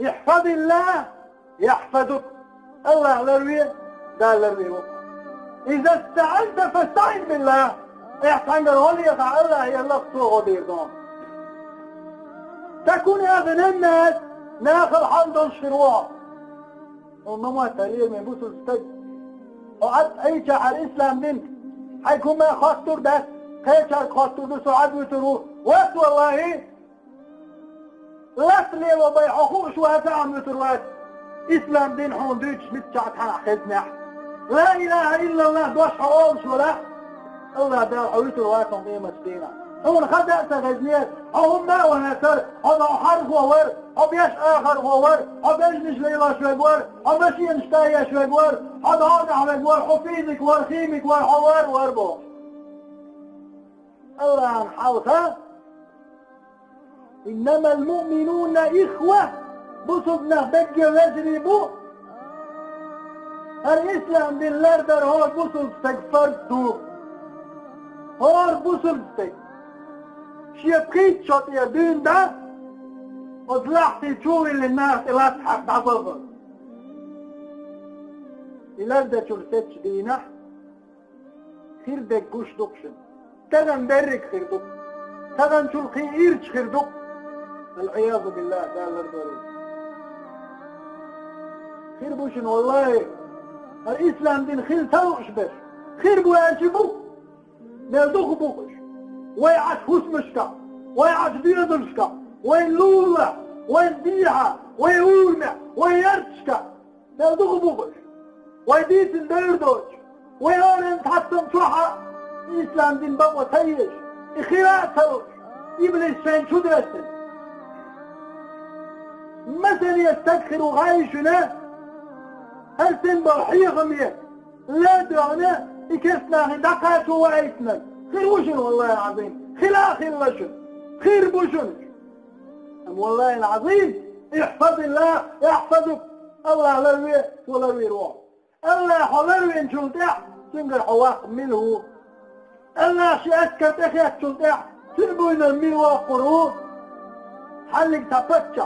احفظ الله يحفظك. الله لرويه دا لرويه. إذا استعنت فاستعن بالله. احسن قولي يا الله هي الله صوغ ديردون. تكون هذا الناس ناخذ حمد شروع. وما تريه من بوس الستج. وعد أي شعر إسلام دين حيكون ما خاطر ده كيشار خاطر ده سعاد وتروح وقت والله لسلي وبيحقوق شو هتعمل وتروات إسلام دين حون ديتش متشعت حنا خزنح لا إله إلا الله دوش حوالش ولا الله دار حويت الواتهم قيمة دينا هون خدأ تغزنيات هم ما ونسر هم حرف وور هم يش آخر وور هم يجنش ليلا شويقور هم مشي نشتايا شويقور هم هون عمقور حفيظك ورخيمك ورحوار واربو الله نحوثها إنما المؤمنون إخوة بصدنا بقى لجربوا الإسلام بالله در هو بصد استغفرتو هو بصد استغفر شيبقيت شوط يدين ده وطلعتي تشوفي للناس اللي تحب عصفر إلا ده شلتش دينا خير دك قوش دكشن تغن درك خير دك تغن شلقي إيرش خير دك العياذ بالله ده الرداري خير بوشن والله الإسلام دين خير توقش بش خير بو يعجبو نردوخ بوكش ويعش هسمشكا ويعش بيضلشكا وين لولا وين ديعة ويولمع ويرتشكا نردوخ بوكش ويديت الدردوش ويورن تحطم شوحة الإسلام دين بقوة تيش إخيرات توقش إبليس شين شو درسل مثل يستكخر غايشنا هل تنبرحي غمية لا دعنا إكسنا غدقات وعيتنا خير وشن والله العظيم خير وشن خير بوشن أم والله العظيم احفظ الله يحفظك الله لروي ولروي روح الله حلروي إن شلتع تنقر حواق منه الله شأسكت أخيك شلتع تنبوين المين وقروه حلق تفتش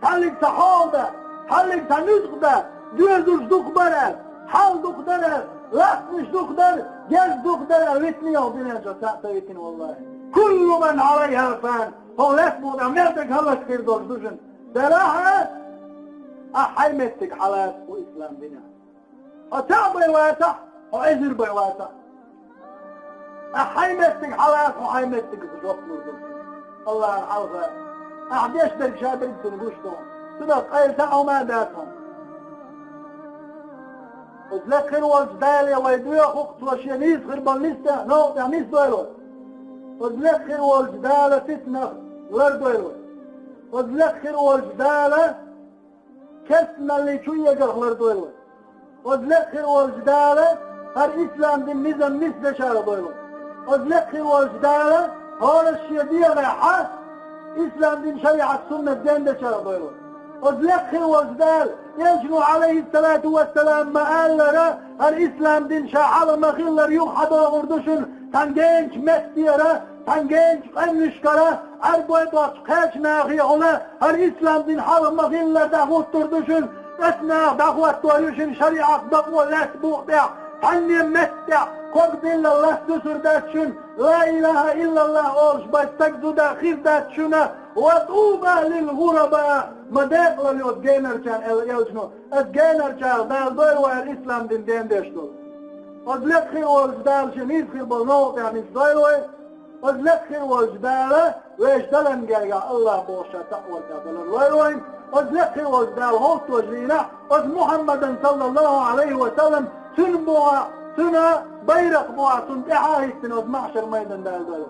حلق تحوضة حلق تنزغدة جوزوش دقبرة حال دقدرة لفنش دقدر جاز دقدرة ويتني وبنا جساء تيتن والله كل من عليها فان هو لفمو نعمتك هلا خير دور دوشن دلاها أحيمتك حالات وإسلام بنا أتع بيواتح وعزر بيواتح أحيمتك حالات وحيمتك بشوط نردوش الله العوضة أحديش دك شابك تنقوشتهم صدق قيلتهم ما داتهم وذلك والجدال ويدويا خقت وشينيس غير بالنسة نو تعنيس دويلو وذلك والجدال فتنة غير دويلو وذلك والجدال كسنا اللي شوية غير دويلو وذلك والجدال الإسلام دي النظام مثل شارع دويلو وذلك والجدال هون الشيدية ريحة إسلام دين شريعة سنة دين ده شارع دويلو وذلك والجدال يجنو عليه الصلاة والسلام ما قال لنا الإسلام دين شاعر مخيل ريوح حدا غردوشن تنجينش مستيرة تنجينش قنشكرة أربويدوش خيش ناخي هنا الإسلام دين حرم مخيل دعوة تردوشن اسنا دعوة تويوشن شريعة دعوة لا تبوع بيع تنجي مستيع قد إلا الله تسر داتشن لا إله إلا الله أورش بستكزو دا خير داتشنا وطوبة للغرباء مداخل اللي أتجينر كان يلجنو أتجينر كان دال دويلو الإسلام دين ديشتو أدلت خير والجدال شنيز خير بالنوط يعني دويلو أدلت خير والجدال ويش دلن جايا الله بوشا تقوى تابلن ويلوين أدلت خير والجدال هوت وجلينا أد محمد صلى الله عليه وسلم سنبوع سنة بيرق بوع سنتحاهي سنة معشر ميدان دال دويلو